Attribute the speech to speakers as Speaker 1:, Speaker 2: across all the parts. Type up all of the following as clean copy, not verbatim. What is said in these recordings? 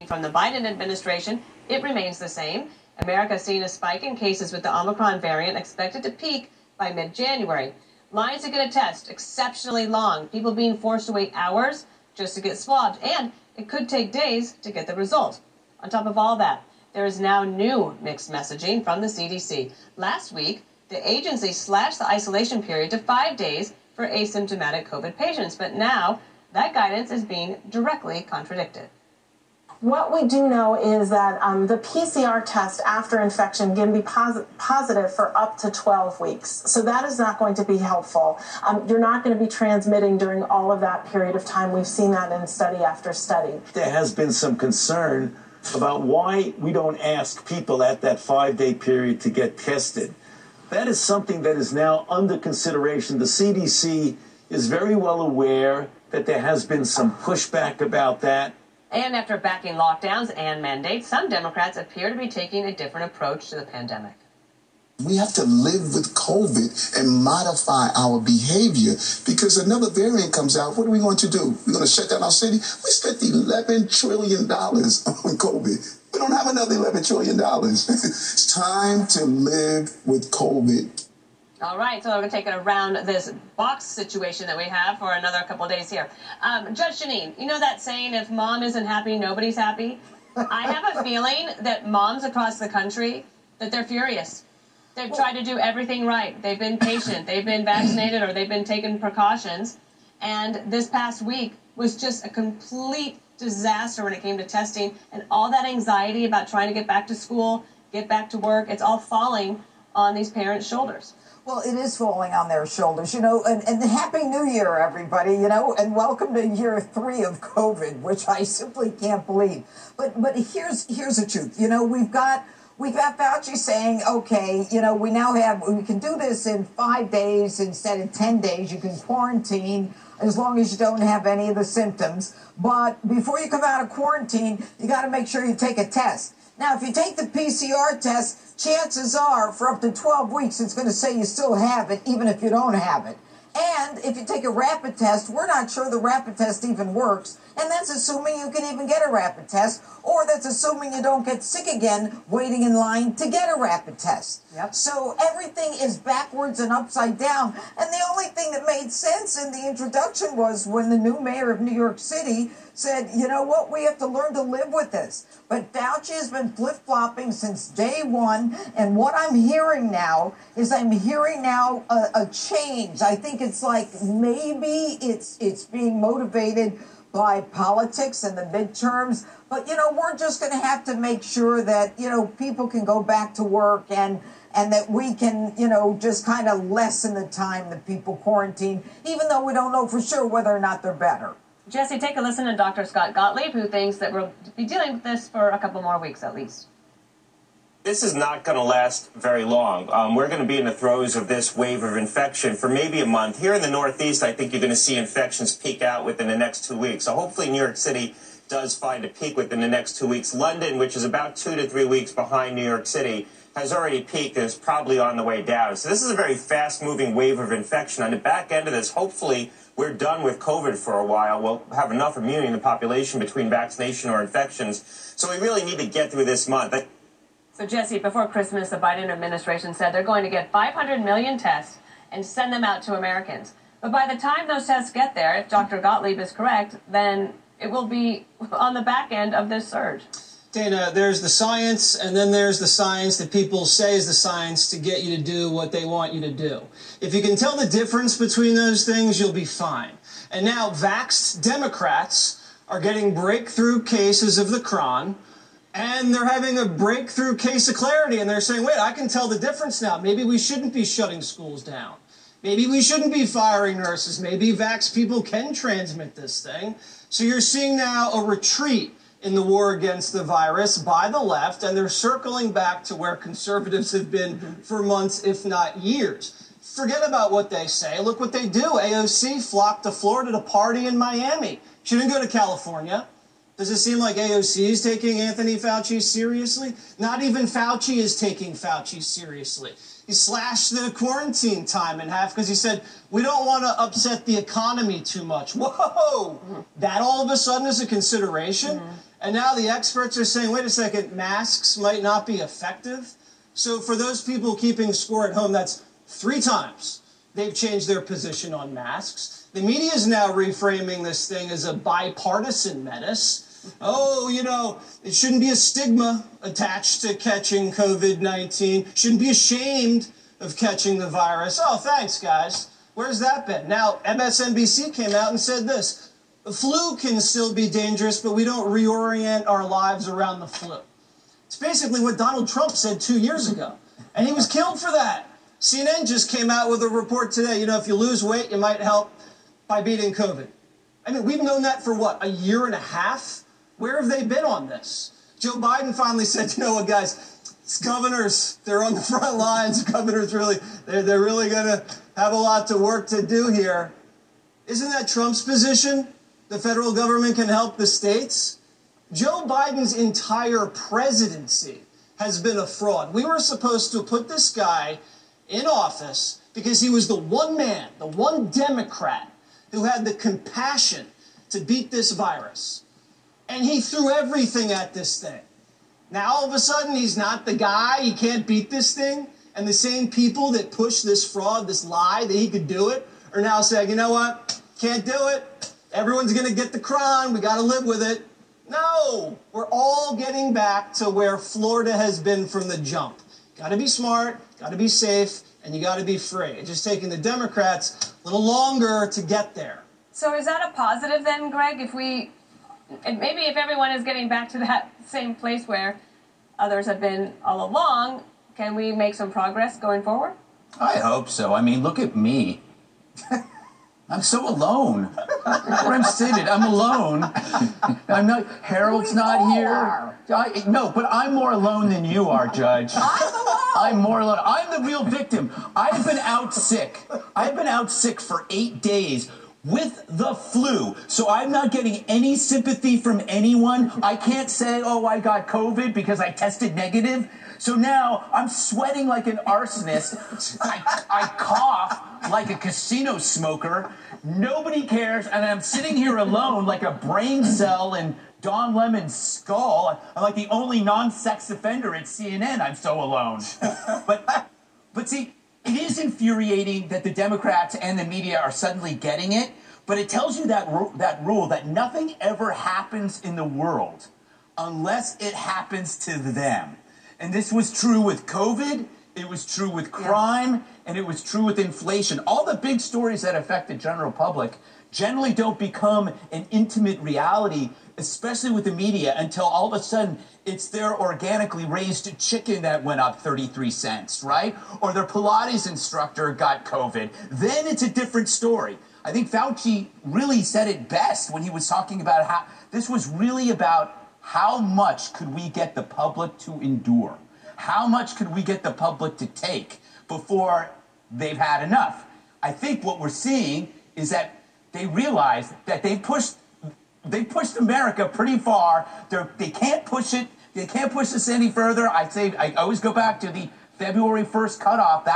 Speaker 1: From the Biden administration, it remains the same. America has seen a spike in cases with the Omicron variant expected to peak by mid-January. Lines to get a test exceptionally long, people being forced to wait hours just to get swabbed, and it could take days to get the result. On top of all that, there is now new mixed messaging from the CDC. Last week, the agency slashed the isolation period to 5 days for asymptomatic COVID patients, but now that guidance is being directly contradicted.
Speaker 2: What we do know is that the PCR test after infection can be positive for up to 12 weeks. So that is not going to be helpful. You're not going to be transmitting during all of that period of time. We've seen that in study after study.
Speaker 3: There has been some concern about why we don't ask people at that 5-day period to get tested. That is something that is now under consideration. The CDC is very well aware that there has been some pushback about that.
Speaker 1: And after backing lockdowns and mandates, some Democrats appear to be taking a different approach to the pandemic.
Speaker 4: We have to live with COVID and modify our behavior because another variant comes out. What are we going to do? We're going to shut down our city? We spent $11 trillion on COVID. We don't have another $11 trillion. It's time to live with COVID.
Speaker 1: All right, so we're going to take it around this box situation that we have for another couple of days here. Judge Janine, you know that saying, if mom isn't happy, nobody's happy? I have a feeling that moms across the country, that they're furious. They've tried to do everything right. They've been patient. They've been vaccinated or they've been taking precautions. And this past week was just a complete disaster when it came to testing. And all that anxiety about trying to get back to school, get back to work, it's all falling on these parents' shoulders.
Speaker 5: Well, it is falling on their shoulders, you know, and Happy New Year, everybody, you know, and welcome to year 3 of COVID, which I simply can't believe. But here's the truth. You know, we've got Fauci saying, okay, you know, we can do this in 5 days instead of 10 days. You can quarantine as long as you don't have any of the symptoms. But before you come out of quarantine, you got to make sure you take a test. Now, if you take the PCR test, chances are for up to 12 weeks, it's going to say you still have it, even if you don't have it. And if you take a rapid test, we're not sure the rapid test even works. And that's assuming you can even get a rapid test, or that's assuming you don't get sick again waiting in line to get a rapid test.
Speaker 1: Yep.
Speaker 5: So everything is backwards and upside down. And the only thing that made sense in the introduction was when the new mayor of New York City said, you know what, we have to learn to live with this. But Fauci has been flip-flopping since day one, and what I'm hearing now is a change. I think it's like maybe it's being motivated by politics and the midterms, but, you know, we're just going to have to make sure that, you know, people can go back to work and that we can, you know, just kind of lessen the time that people quarantine, even though we don't know for sure whether or not they're better.
Speaker 1: Jesse, take a listen to Dr. Scott Gottlieb, who thinks that we'll be dealing with this for a couple more weeks at least.
Speaker 6: This is not going to last very long. We're going to be in the throes of this wave of infection for maybe a month. Here in the Northeast, I think you're going to see infections peak out within the next 2 weeks. So hopefully New York City does find a peak within the next 2 weeks. London, which is about 2 to 3 weeks behind New York City, has already peaked and is probably on the way down. So this is a very fast-moving wave of infection. On the back end of this, hopefully we're done with COVID for a while. We'll have enough immunity in the population between vaccination or infections. So we really need to get through this month.
Speaker 1: So, Jesse, before Christmas, the Biden administration said they're going to get 500 million tests and send them out to Americans. But by the time those tests get there, if Dr. Gottlieb is correct, then it will be on the back end of this surge.
Speaker 7: Dana, there's the science, and then there's the science that people say is the science to get you to do what they want you to do. If you can tell the difference between those things, you'll be fine. And now vaxxed Democrats are getting breakthrough cases of the cron, and they're having a breakthrough case of clarity, and they're saying, wait, I can tell the difference now. Maybe we shouldn't be shutting schools down. Maybe we shouldn't be firing nurses. Maybe vax people can transmit this thing. So you're seeing now a retreat in the war against the virus by the left, and they're circling back to where conservatives have been for months, if not years. Forget about what they say. Look what they do. AOC flocked to Florida to party in Miami. She didn't go to California. Does it seem like AOC is taking Anthony Fauci seriously? Not even Fauci is taking Fauci seriously. He slashed the quarantine time in half because he said, we don't want to upset the economy too much. Whoa! That all of a sudden is a consideration? And now the experts are saying, wait a second, masks might not be effective. So for those people keeping score at home, that's 3 times they've changed their position on masks. The media is now reframing this thing as a bipartisan menace. Oh, you know, it shouldn't be a stigma attached to catching COVID-19. Shouldn't be ashamed of catching the virus. Oh, thanks, guys. Where's that been? Now, MSNBC came out and said this. The flu can still be dangerous, but we don't reorient our lives around the flu. It's basically what Donald Trump said 2 years ago, and he was killed for that. CNN just came out with a report today. You know, if you lose weight, you might help by beating COVID. I mean, we've known that for what, a year and a half? Where have they been on this? Joe Biden finally said, you know what, guys, it's governors, they're on the front lines. Governors really, they're really going to have a lot to work to do here. Isn't that Trump's position? The federal government can help the states? Joe Biden's entire presidency has been a fraud. We were supposed to put this guy in office because he was the one man, the one Democrat who had the compassion to beat this virus. And he threw everything at this thing. Now, all of a sudden, he's not the guy. He can't beat this thing. And the same people that pushed this fraud, this lie that he could do it, are now saying, you know what? Can't do it. Everyone's going to get the crown. We got to live with it. No, we're all getting back to where Florida has been from the jump. Got to be smart, got to be safe, and you got to be free. It's just taking the Democrats a little longer to get there.
Speaker 1: So is that a positive then, Greg? If everyone is getting back to that same place where others have been all along, can we make some progress going forward?
Speaker 8: I hope so. I mean, look at me. I'm so alone. Where I'm seated, I'm alone. I'm not. Harold's not here. No, but I'm more alone than you are, Judge. I'm more alone. I'm the real victim. I've been out sick. I've been out sick for 8 days with the flu. So I'm not getting any sympathy from anyone. I can't say, oh, I got COVID because I tested negative. So now I'm sweating like an arsonist. I cough like a casino smoker. Nobody cares. And I'm sitting here alone like a brain cell in Don Lemon's skull. I'm like the only non-sex offender at CNN. I'm so alone. But see, it is infuriating that the Democrats and the media are suddenly getting it. But it tells you that rule that nothing ever happens in the world unless it happens to them. And this was true with COVID, it was true with crime, and it was true with inflation. All the big stories that affect the general public generally don't become an intimate reality, especially with the media, until all of a sudden it's their organically raised chicken that went up 33 cents, right? Or their Pilates instructor got COVID. Then it's a different story. I think Fauci really said it best when he was talking about how this was really about how much could we get the public to endure? How much could we get the public to take before they've had enough? I think what we're seeing is that they realize that they pushed America pretty far. They can't push it. They can't push this any further. I always go back to the February 1st cutoff.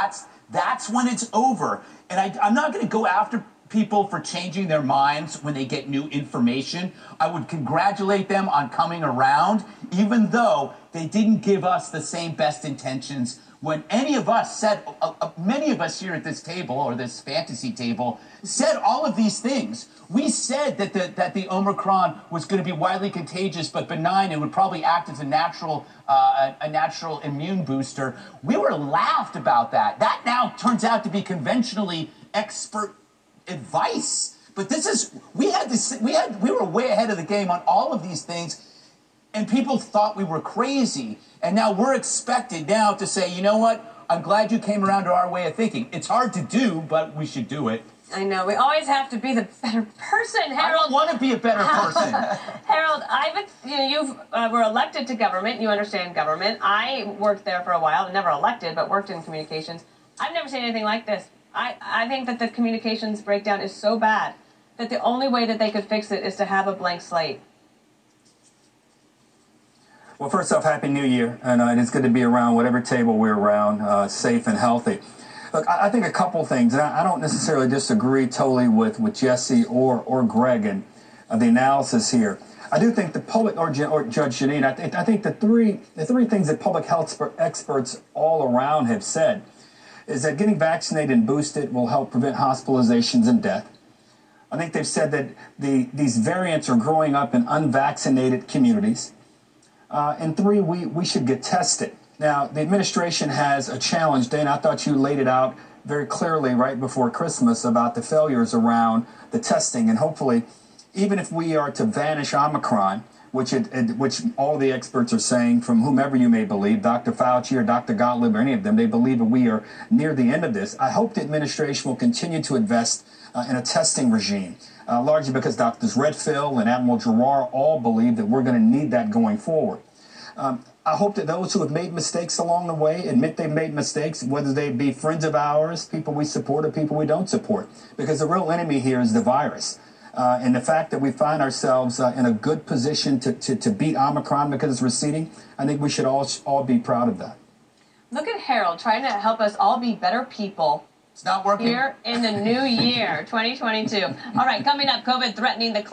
Speaker 8: That's when it's over. And I'm not going to go after people for changing their minds when they get new information. I would congratulate them on coming around, even though they didn't give us the same best intentions when any of us said, many of us here at this table, or this fantasy table, said all of these things. We said that the Omicron was going to be widely contagious but benign and would probably act as a natural immune booster. We were laughed about that. That now turns out to be conventionally expert advice. But we were way ahead of the game on all of these things, and people thought we were crazy. And now we're expected now to say, you know what? I'm glad you came around to our way of thinking. It's hard to do, but we should do it.
Speaker 1: I know. We always have to be the better person, Harold.
Speaker 8: I don't want to be a better person.
Speaker 1: Harold, you were elected to government. You understand government. I worked there for a while. Never elected, but worked in communications. I've never seen anything like this. I think that the communications breakdown is so bad that the only way that they could fix it is to have a blank slate.
Speaker 9: Well, first off, Happy New Year, and it's good to be around whatever table we're around, safe and healthy. Look, I think a couple things, and I don't necessarily disagree totally with Jesse or Greg and the analysis here. I do think the public, or Judge Janine, I think the three things that public health experts all around have said is that getting vaccinated and boosted will help prevent hospitalizations and death. I think they've said that these variants are growing up in unvaccinated communities. And three, we should get tested. Now, the administration has a challenge. Dana, I thought you laid it out very clearly right before Christmas about the failures around the testing. And hopefully, even if we are to vanish Omicron, which all the experts are saying, from whomever you may believe, Dr. Fauci or Dr. Gottlieb or any of them, they believe that we are near the end of this. I hope the administration will continue to invest in a testing regime, largely because Drs. Redfield and Admiral Giroir all believe that we're going to need that going forward. I hope that those who have made mistakes along the way admit they've made mistakes, whether they be friends of ours, people we support, or people we don't support, because the real enemy here is the virus. And the fact that we find ourselves in a good position to beat Omicron because it's receding, I think we should all be proud of that.
Speaker 1: Look at Harold trying to help us all be better people.
Speaker 8: It's not working.
Speaker 1: Here in the new year, 2022. All right, coming up, COVID threatening the climate.